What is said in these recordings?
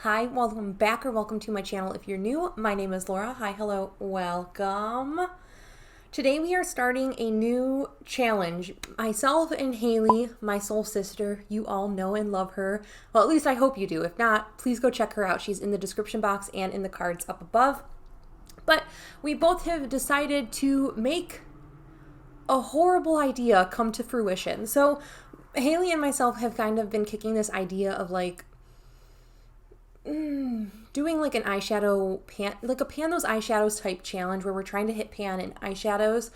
Hi, welcome back or welcome to my channel. If you're new, my name is Laura. Hi, hello, welcome. Today we are starting a new challenge. Myself and Hayleigh, my soul sister, you all know and love her. Well, at least I hope you do. If not, please go check her out. She's in the description box and in the cards up above. But we both have decided to make a horrible idea come to fruition. So Hayleigh and myself have kind of been kicking this idea of like doing like an eyeshadow pan, like a pan those eyeshadows type challenge where we're trying to hit pan in eyeshadows,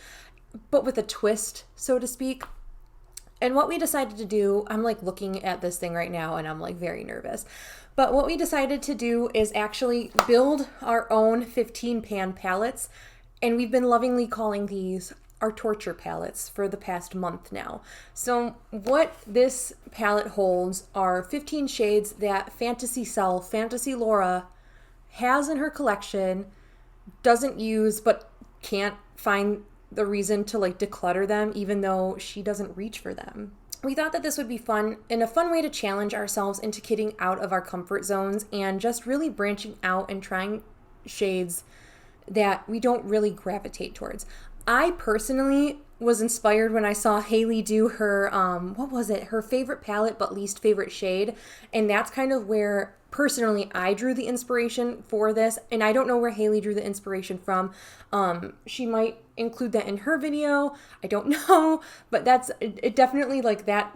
but with a twist, so to speak. And what we decided to do, I'm like looking at this thing right now and I'm like very nervous. But what we decided to do is actually build our own 15 pan palettes. And we've been lovingly calling these our torture palettes for the past month now. So what this palette holds are 15 shades that Fantasy Self, Fantasy Laura, has in her collection, doesn't use, but can't find the reason to like declutter them, even though she doesn't reach for them. We thought that this would be fun and a fun way to challenge ourselves into getting out of our comfort zones and just really branching out and trying shades that we don't really gravitate towards. I personally was inspired when I saw Hayleigh do her, her favorite palette but least favorite shade. And that's kind of where personally I drew the inspiration for this. And I don't know where Hayleigh drew the inspiration from. She might include that in her video. I don't know, but it definitely like that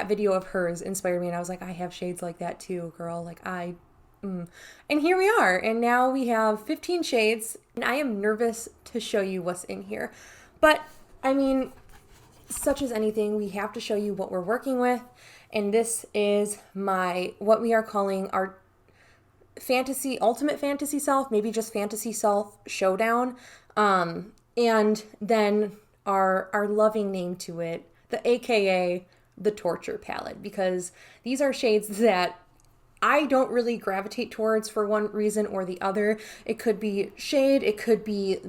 video of hers inspired me. And I was like, I have shades like that too, girl. Like and here we are, and now we have 15 shades, and I am nervous to show you what's in here. But, I mean, such as anything, we have to show you what we're working with, and this is what we are calling our ultimate fantasy self, maybe just fantasy self Showdown, and then our loving name to it, the AKA the torture palette, because these are shades that I don't really gravitate towards for one reason or the other. It could be shade, it could be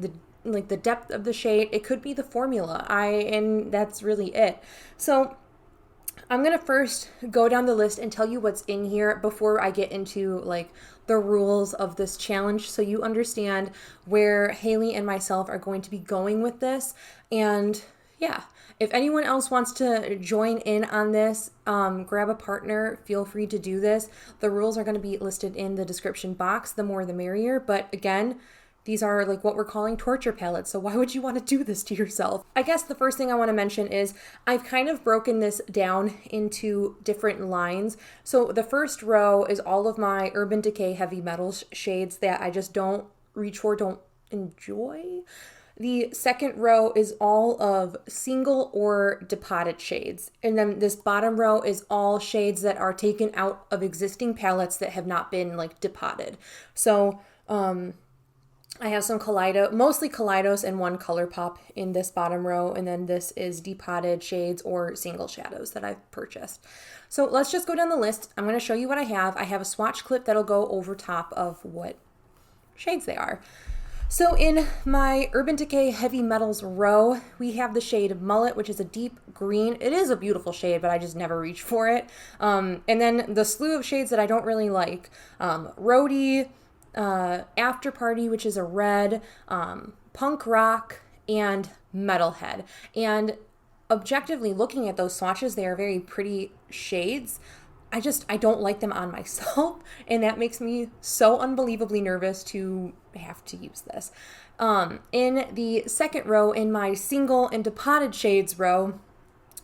the depth of the shade, it could be the formula. And that's really it. So I'm gonna first go down the list and tell you what's in here before I get into like the rules of this challenge, so you understand where Hayleigh and myself are going to be going with this. And yeah, if anyone else wants to join in on this, grab a partner, feel free to do this. The rules are going to be listed in the description box. The more the merrier. But again, these are like what we're calling torture palettes. So why would you want to do this to yourself? I guess the first thing I want to mention is I've kind of broken this down into different lines. So the first row is all of my Urban Decay Heavy Metals shades that I just don't reach for, don't enjoy. The second row is all of single or depotted shades. And then this bottom row is all shades that are taken out of existing palettes that have not been like depotted. So I have some mostly Kaleidos and one Colourpop in this bottom row. And then this is depotted shades or single shadows that I've purchased. So let's just go down the list. I'm going to show you what I have. I have a swatch clip that'll go over top of what shades they are. So in my Urban Decay Heavy Metals row, we have the shade Mullet, which is a deep green. It is a beautiful shade, but I just never reach for it. And then the slew of shades that I don't really like. Rowdy, After Party, which is a red, Punk Rock, and Metalhead. And objectively looking at those swatches, they are very pretty shades. I don't like them on myself, and that makes me so unbelievably nervous to have to use this. In the second row, in my single and depotted shades row,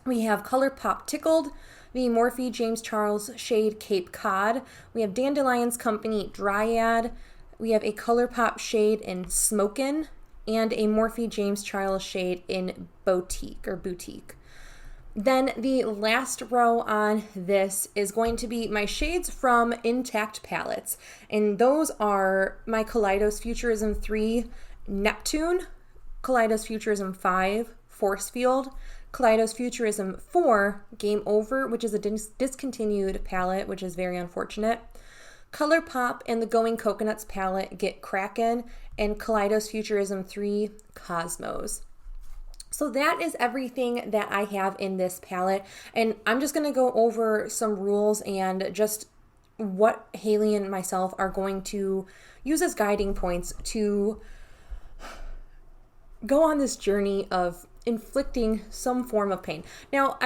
we have Colourpop Tickled, the Morphe James Charles shade Cape Cod, we have Dandelion's Company Dryad, we have a Colourpop shade in Smokin', and a Morphe James Charles shade in Boutique. Then the last row on this is going to be my shades from Intact Palettes. And those are my Kaleidos Futurism 3 Neptune, Kaleidos Futurism 5 Force Field, Kaleidos Futurism 4 Game Over, which is a discontinued palette, which is very unfortunate. Colourpop and the Going Coconuts palette Get Kraken, and Kaleidos Futurism 3 Cosmos. So that is everything that I have in this palette, and I'm just going to go over some rules and just what Hayleigh and myself are going to use as guiding points to go on this journey of inflicting some form of pain. Now,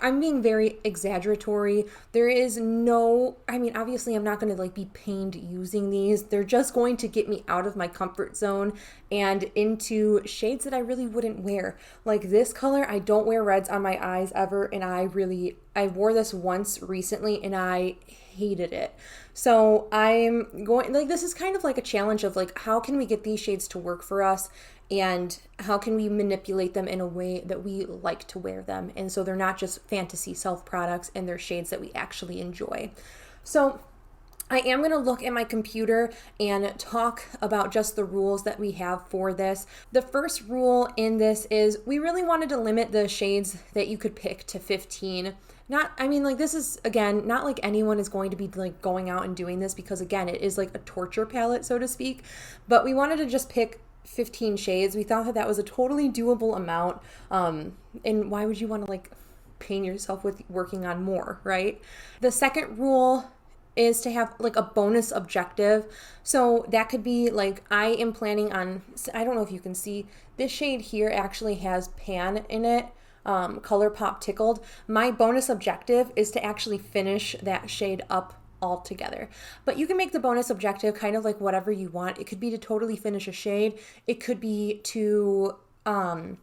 I'm being very exaggeratory. There is no, I mean, obviously I'm not going to like be pained using these. They're just going to get me out of my comfort zone and into shades that I really wouldn't wear. Like this color, I don't wear reds on my eyes ever, and I wore this once recently and I hated it. So I'm going, like, this is kind of like a challenge of like, how can we get these shades to work for us? And how can we manipulate them in a way that we like to wear them? And so they're not just fantasy self products, and they're shades that we actually enjoy. So I am going to look at my computer and talk about just the rules that we have for this. The first rule in this is we really wanted to limit the shades that you could pick to 15. This is, again, not like anyone is going to be like going out and doing this, because again, it is like a torture palette, so to speak. But we wanted to just pick 15 shades. We thought that that was a totally doable amount. And why would you want to like pain yourself with working on more, right? The second rule is to have like a bonus objective. So that could be like, I am planning on, I don't know if you can see, this shade here actually has pan in it, Colourpop Tickled. My bonus objective is to actually finish that shade up all together. But you can make the bonus objective kind of like whatever you want. It could be to totally finish a shade. It could be to, oh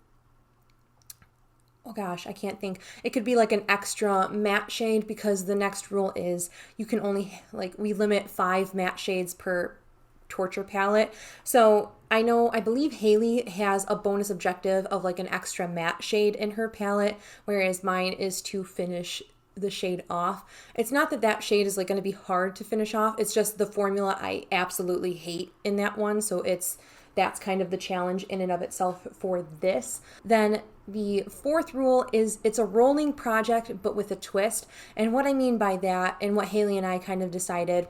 gosh, I can't think. It could be like an extra matte shade, because the next rule is you can only, like, we limit 5 matte shades per torture palette. So I believe Hayleigh has a bonus objective of like an extra matte shade in her palette, whereas mine is to finish the shade off. It's not that that shade is like going to be hard to finish off. It's just the formula I absolutely hate in that one. So that's kind of the challenge in and of itself for this. Then the fourth rule is it's a rolling project, but with a twist. And what I mean by that, and what Hayleigh and I kind of decided,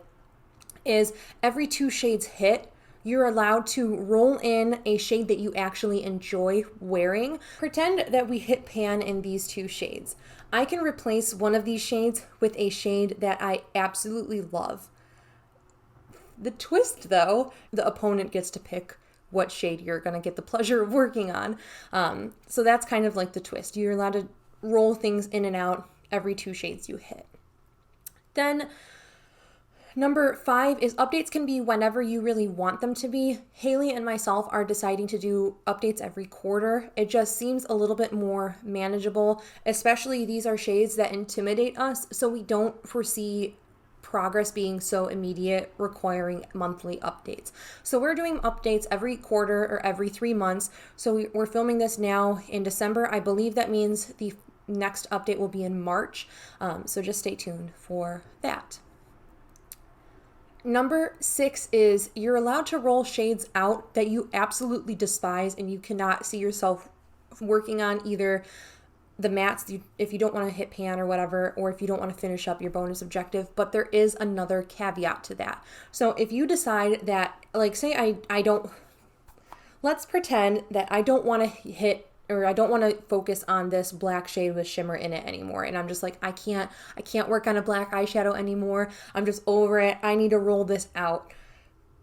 is every 2 shades hit, you're allowed to roll in a shade that you actually enjoy wearing. Pretend that we hit pan in these 2 shades. I can replace one of these shades with a shade that I absolutely love. The twist, though, the opponent gets to pick what shade you're going to get the pleasure of working on. So that's kind of like the twist. You're allowed to roll things in and out every 2 shades you hit. Then number 5 is updates can be whenever you really want them to be. Hayleigh and myself are deciding to do updates every quarter. It just seems a little bit more manageable, especially these are shades that intimidate us, so we don't foresee progress being so immediate, requiring monthly updates. So we're doing updates every quarter or every 3 months. So we're filming this now in December. I believe that means the next update will be in March. So just stay tuned for that. Number 6 is you're allowed to roll shades out that you absolutely despise and you cannot see yourself working on, either the mattes if you don't want to hit pan or whatever, or if you don't want to finish up your bonus objective. But there is another caveat to that. So if you decide that, like, say let's pretend that I don't want to hit, or I don't want to focus on this black shade with shimmer in it anymore. And I'm just like, I can't work on a black eyeshadow anymore. I'm just over it. I need to roll this out.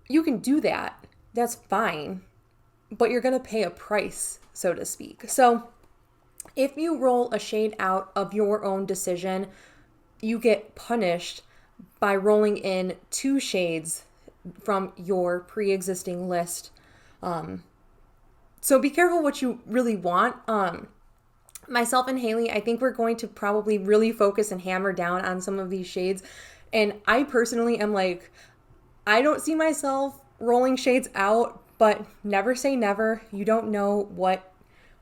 You can do that. That's fine. But you're going to pay a price, so to speak. So if you roll a shade out of your own decision, you get punished by rolling in 2 shades from your pre-existing list. So be careful what you really want. Myself and Hayleigh, I think we're going to probably really focus and hammer down on some of these shades. And I personally am like, I don't see myself rolling shades out, but never say never. You don't know what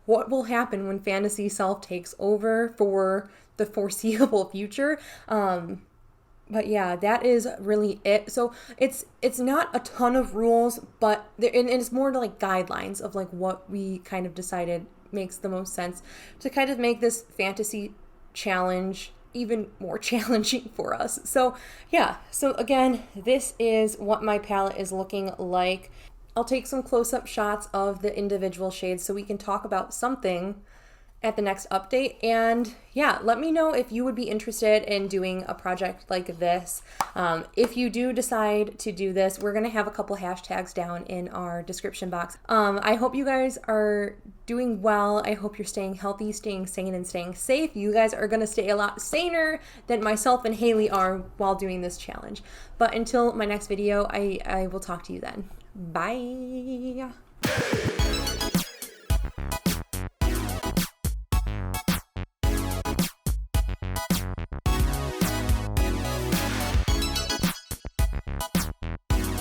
will happen when fantasy self takes over for the foreseeable future. But yeah, that is really it. So it's not a ton of rules, but and it's more like guidelines of like what we kind of decided makes the most sense to kind of make this fantasy challenge even more challenging for us. So yeah, so again, this is what my palette is looking like. I'll take some close-up shots of the individual shades so we can talk about something at the next update. And yeah, let me know if you would be interested in doing a project like this. If you do decide to do this, we're gonna have a couple hashtags down in our description box. I hope you guys are doing well. I hope you're staying healthy, staying sane, and staying safe. You guys are gonna stay a lot saner than myself and Hayleigh are while doing this challenge. But until my next video, I will talk to you then. Bye.